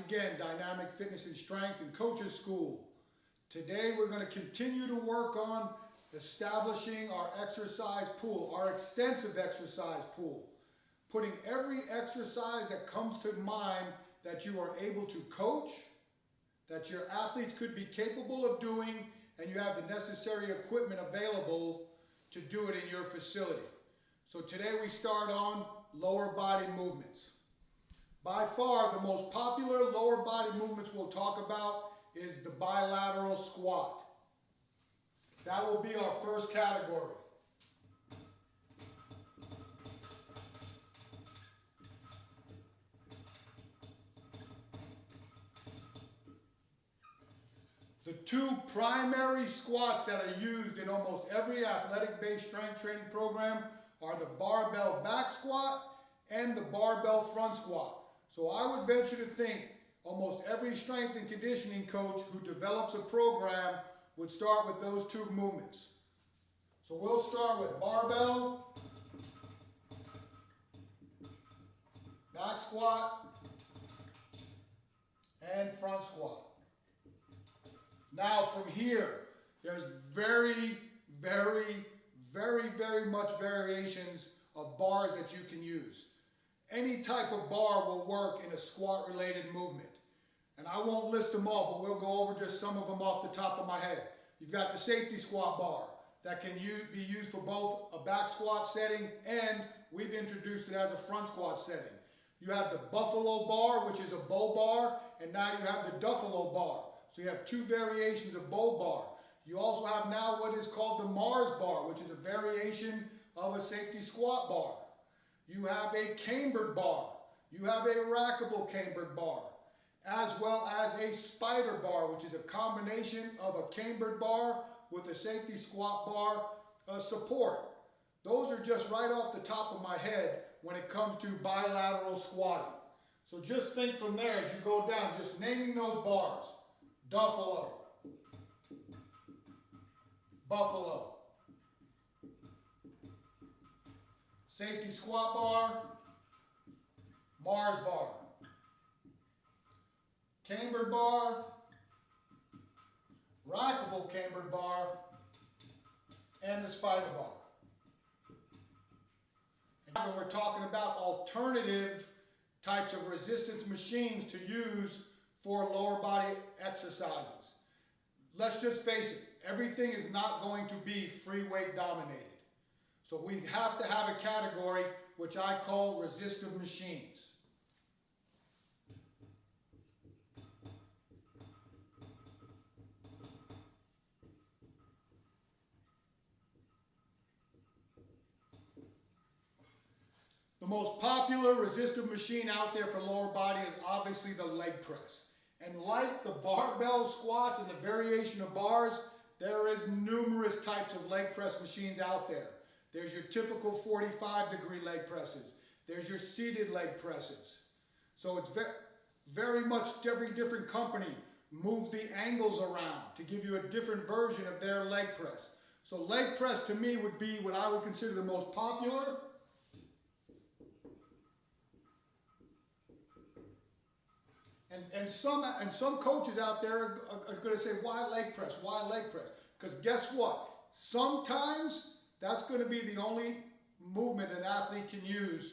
again, Dynamic Fitness and Strength and Coaches School. Today we're going to continue to work on establishing our exercise pool, our extensive exercise pool. Putting every exercise that comes to mind that you are able to coach, that your athletes could be capable of doing, and you have the necessary equipment available to do it in your facility. So today we start on lower body movements. By far the most popular lower body movements we'll talk about is the bilateral squat. That will be our first category. The two primary squats that are used in almost every athletic-based strength training program are the barbell back squat and the barbell front squat. So I would venture to think almost every strength and conditioning coach who develops a program would start with those two movements. So we'll start with barbell, back squat, and front squat. Now from here, there's very much variations of bars that you can use. Any type of bar will work in a squat related movement. And I won't list them all, but we'll go over just some of them off the top of my head. You've got the safety squat bar that can be used for both a back squat setting and we've introduced it as a front squat setting. You have the buffalo bar, which is a bow bar, and now you have the duffalo bar. So you have two variations of bow bar. You also have now what is called the Mars bar, which is a variation of a safety squat bar. You have a cambered bar. You have a rackable cambered bar, as well as a spider bar, which is a combination of a cambered bar with a safety squat bar support. Those are just right off the top of my head when it comes to bilateral squatting. So just think from there as you go down, just naming those bars. Duffalo, buffalo, safety squat bar, Mars bar, cambered bar, rackable cambered bar, and the spider bar. And when we're talking about alternative types of resistance machines to use for lower body exercises. Let's just face it, everything is not going to be free weight dominated. So we have to have a category which I call resistive machines. The most popular resistive machine out there for lower body is obviously the leg press. And like the barbell squats and the variation of bars, there is numerous types of leg press machines out there. There's your typical 45-degree leg presses. There's your seated leg presses. So it's very much every different company moves the angles around to give you a different version of their leg press. So leg press to me would be what I would consider the most popular. And some coaches out there are going to say, why leg press? Why leg press? Because guess what? Sometimes that's going to be the only movement an athlete can use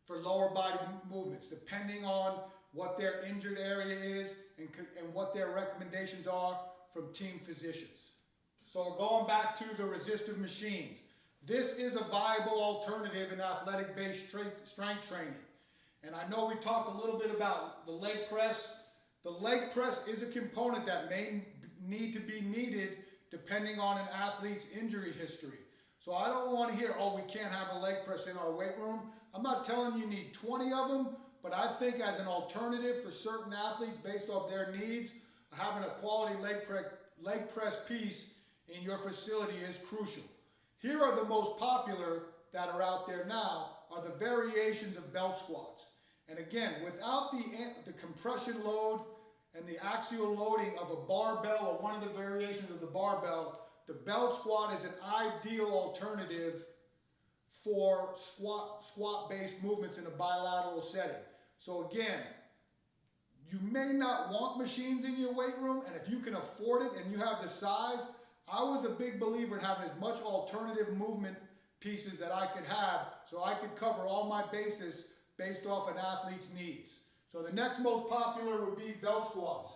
for lower body movements, depending on what their injured area is and what their recommendations are from team physicians. So going back to the resistive machines, this is a viable alternative in athletic-based strength training. And I know we talked a little bit about the leg press. The leg press is a component that may need to be needed depending on an athlete's injury history. So I don't want to hear, oh, we can't have a leg press in our weight room. I'm not telling you need 20 of them, but I think as an alternative for certain athletes based off their needs, having a quality leg press piece in your facility is crucial. Here are the most popular that are out there now are the variations of belt squats. And again, without the compression load and the axial loading of a barbell or one of the variations of the barbell, the belt squat is an ideal alternative for squat-based movements in a bilateral setting. So again, You may not want machines in your weight room, and if you can afford it and you have the size, I was a big believer in having as much alternative movement pieces that I could have so I could cover all my bases based off an athlete's needs. So the next most popular would be belt squats.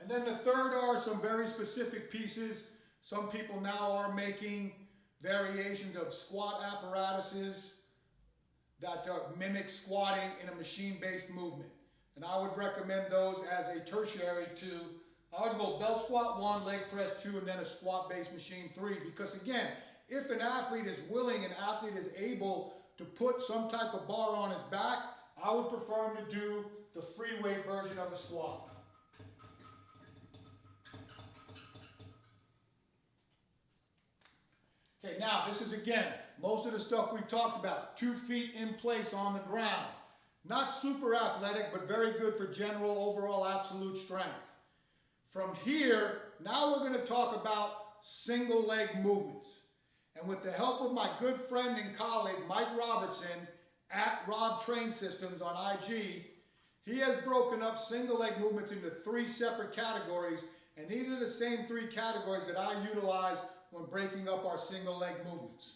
And then the third are some very specific pieces. Some people now are making variations of squat apparatuses that mimic squatting in a machine-based movement. And I would recommend those as a tertiary to, I would go belt squat 1, leg press 2, and then a squat-based machine 3. Because again, if an athlete is willing, an athlete is able to put some type of bar on his back, I would prefer him to do the free weight version of a squat. Okay, now this is again, most of the stuff we've talked about, 2 feet in place on the ground. Not super athletic, but very good for general overall absolute strength. From here, now we're going to talk about single leg movements. And with the help of my good friend and colleague, Mike Robertson, at Rob Train Systems on IG, he has broken up single leg movements into 3 separate categories. And these are the same 3 categories that I utilize when breaking up our single leg movements.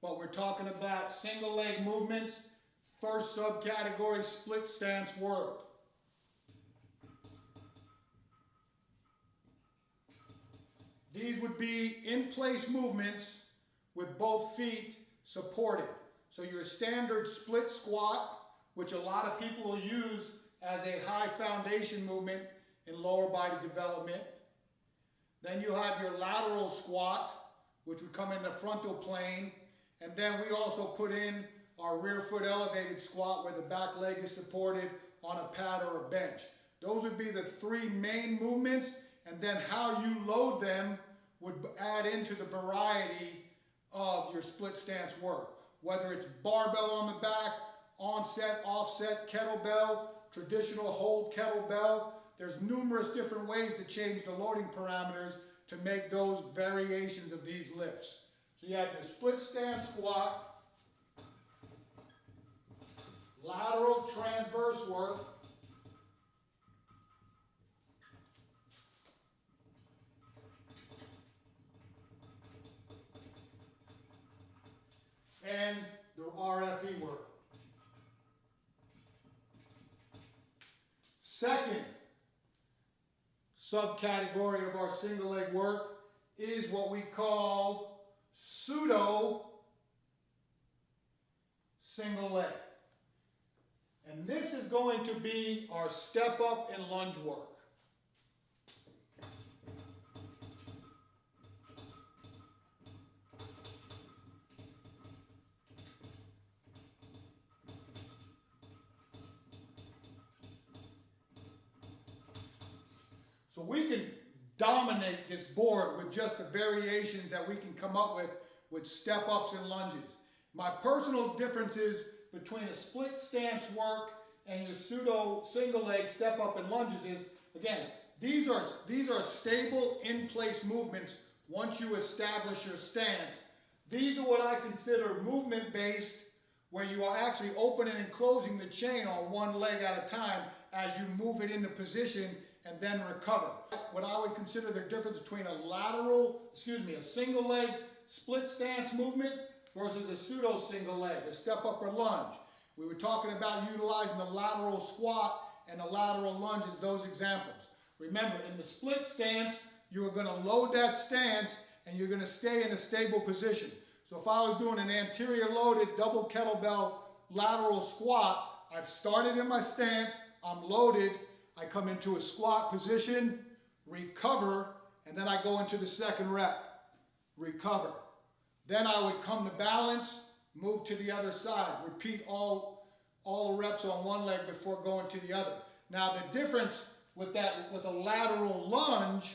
But we're talking about single leg movements. First subcategory, split stance work. These would be in-place movements with both feet supported. So your standard split squat, which a lot of people will use as a high foundation movement in lower body development. Then you have your lateral squat, which would come in the frontal plane. And then we also put in our rear foot elevated squat where the back leg is supported on a pad or a bench. Those would be the 3 main movements, and then how you load them would add into the variety of your split stance work. Whether it's barbell on the back, onset, offset, kettlebell, traditional hold kettlebell, there's numerous different ways to change the loading parameters to make those variations of these lifts. So you have your split stance squat, lateral transverse work, and the RFE work. Second subcategory of our single leg work is what we call pseudo single leg. And this is going to be our step up and lunge work. So we can dominate this board with just the variations that we can come up with step ups and lunges. My personal differences between a split stance work and your pseudo single leg step up and lunges is, again, these are stable in place movements once you establish your stance. These are what I consider movement based, where you are actually opening and closing the chain on one leg at a time as you move it into position and then recover. What I would consider the difference between a single leg split stance movement versus a pseudo single leg, a step up or lunge. We were talking about utilizing the lateral squat and the lateral lunge as those examples. Remember, in the split stance, you're going to load that stance and you're going to stay in a stable position. So if I was doing an anterior loaded double kettlebell lateral squat, I've started in my stance, I'm loaded, I come into a squat position, recover, and then I go into the second rep, recover. Then I would come to balance, move to the other side, repeat all the reps on one leg before going to the other. Now the difference with a lateral lunge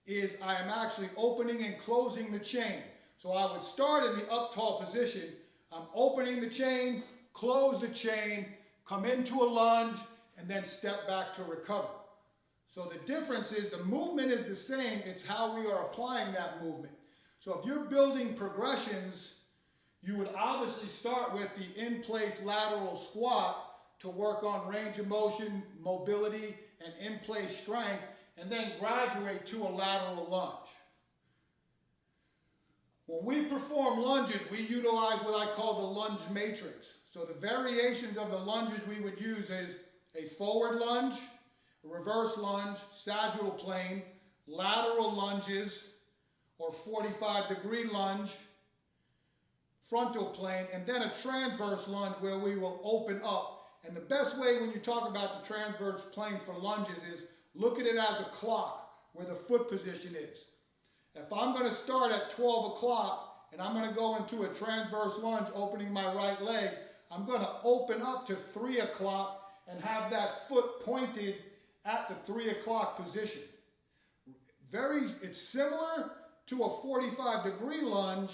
is I am actually opening and closing the chain. So I would start in the up tall position, I'm opening the chain, close the chain, come into a lunge, and then step back to recover. So the difference is the movement is the same, it's how we are applying that movement. So if you're building progressions, You would obviously start with the in-place lateral squat to work on range of motion, mobility, and in-place strength, and then graduate to a lateral lunge. When we perform lunges, we utilize what I call the lunge matrix. So the variations of the lunges we would use is a forward lunge, a reverse lunge, sagittal plane, lateral lunges, or 45-degree lunge, frontal plane, and then a transverse lunge where we will open up. And the best way when you talk about the transverse plane for lunges is look at it as a clock where the foot position is. If I'm going to start at 12 o'clock and I'm going to go into a transverse lunge opening my right leg, I'm going to open up to 3 o'clock and have that foot pointed at the 3 o'clock position. It's similar to a 45-degree lunge,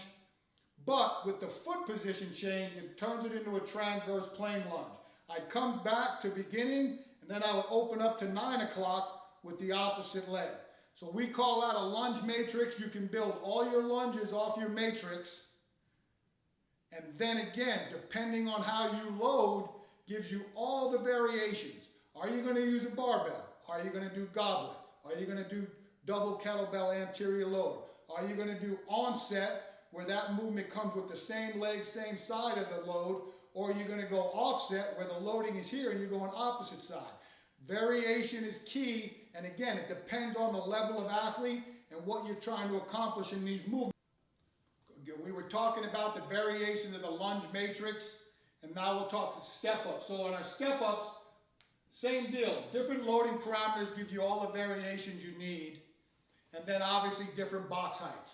but with the foot position change, it turns it into a transverse plane lunge. I'd come back to beginning, and then I would open up to 9 o'clock with the opposite leg. So we call that a lunge matrix. You can build all your lunges off your matrix. And then again, depending on how you load, gives you all the variations. Are you going to use a barbell? Are you going to do goblet? Are you going to do double kettlebell anterior load? Are you going to do onset, where that movement comes with the same leg, same side of the load? Or are you going to go offset, where the loading is here and you're going opposite side? Variation is key, and again, it depends on the level of athlete and what you're trying to accomplish in these movements. We were talking about the variation of the lunge matrix, and now we'll talk step-ups. So on our step-ups, same deal. Different loading parameters give you all the variations you need, and then obviously different box heights.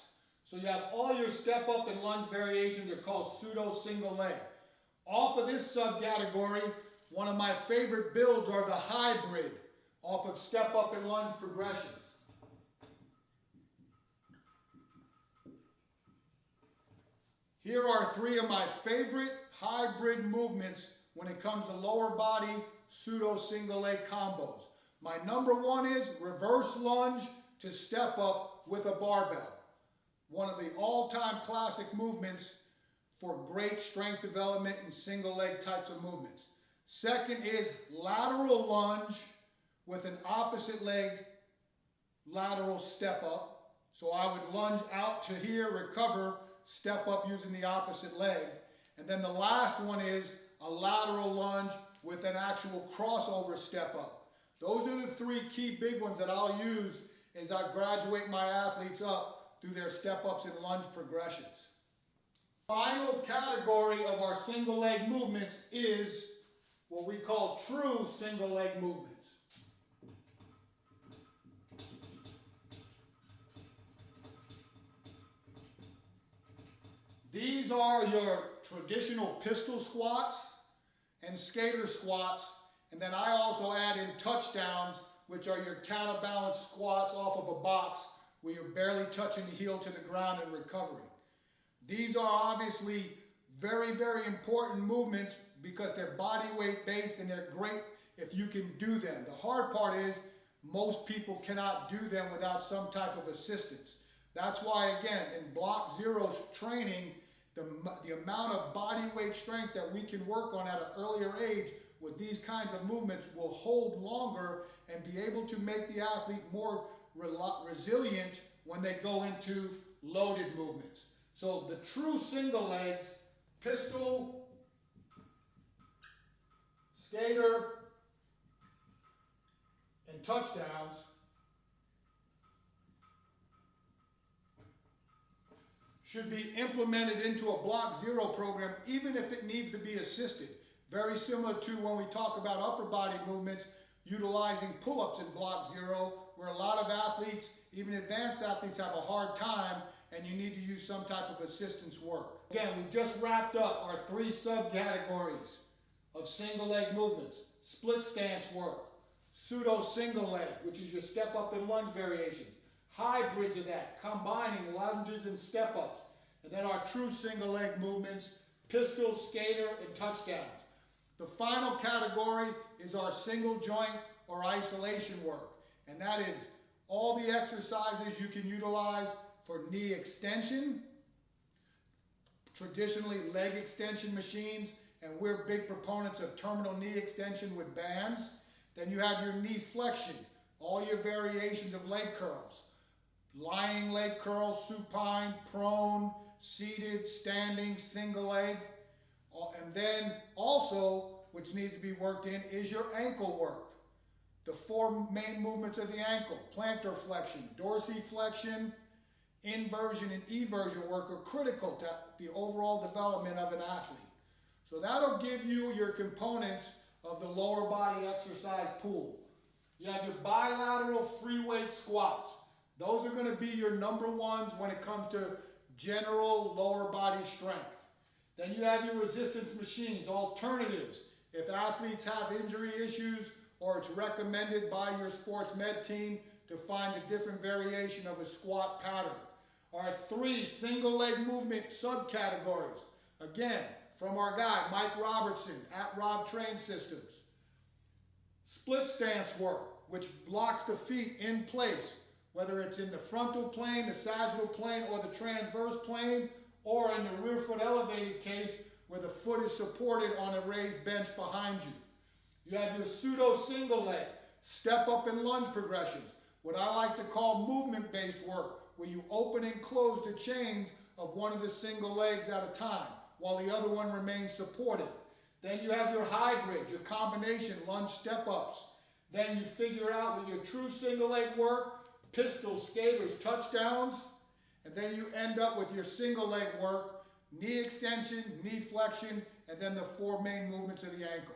So you have all your step-up and lunge variations are called pseudo single leg. Off of this subcategory, one of my favorite builds are the hybrid off of step-up and lunge progressions. Here are 3 of my favorite hybrid movements when it comes to lower body pseudo single leg combos. My number 1 is reverse lunge to step up with a barbell. One of the all-time classic movements for great strength development and single leg types of movements. Second is lateral lunge with an opposite leg lateral step up. So I would lunge out to here, recover, step up using the opposite leg. And then the last one is a lateral lunge with an actual crossover step up. Those are the 3 key big ones that I'll use as I graduate my athletes up through their step ups and lunge progressions. Final category of our single leg movements is what we call true single leg movements. These are your traditional pistol squats and skater squats, and then I also add in touchdowns, which are your counterbalance squats off of a box where you're barely touching the heel to the ground and recovering. These are obviously very, very important movements because they're body weight based and they're great if you can do them. The hard part is most people cannot do them without some type of assistance. That's why, again, in Block Zero's training, the amount of body weight strength that we can work on at an earlier age with these kinds of movements will hold longer and be able to make the athlete more resilient when they go into loaded movements. So the true single legs, pistol, skater, and touchdowns should be implemented into a Block Zero program, even if it needs to be assisted. Very similar to when we talk about upper body movements, utilizing pull-ups in Block Zero, where a lot of athletes, even advanced athletes, have a hard time and you need to use some type of assistance work. Again, we've just wrapped up our 3 subcategories of single leg movements. Split stance work, pseudo single leg, which is your step up and lunge variations, hybrids of that, combining lunges and step ups, and then our true single leg movements, pistol, skater, and touchdowns. The final category is our single joint or isolation work, and that is all the exercises you can utilize for knee extension, traditionally leg extension machines, and we're big proponents of terminal knee extension with bands. Then you have your knee flexion, all your variations of leg curls. Lying leg curls, supine, prone, seated, standing, single leg. And then also, which needs to be worked in, is your ankle work. The four main movements of the ankle: plantar flexion, dorsiflexion, inversion, and eversion work are critical to the overall development of an athlete. So that'll give you your components of the lower body exercise pool. You have your bilateral free weight squats. Those are going to be your number ones when it comes to general lower body strength. Then you have your resistance machines, alternatives. If athletes have injury issues, or it's recommended by your sports med team to find a different variation of a squat pattern. All right, 3 single leg movement subcategories. Again, from our guy, Mike Robertson at Rob Train Systems. Split stance work, which blocks the feet in place, whether it's in the frontal plane, the sagittal plane, or the transverse plane, or in the rear foot elevated case where the foot is supported on a raised bench behind you. You have your pseudo single leg, step up and lunge progressions, what I like to call movement-based work, where you open and close the chains of one of the single legs at a time, while the other one remains supported. Then you have your hybrid, your combination lunge step-ups. Then you figure out with your true single leg work, pistols, skaters, touchdowns, and then you end up with your single leg work, knee extension, knee flexion, and then the 4 main movements of the ankle.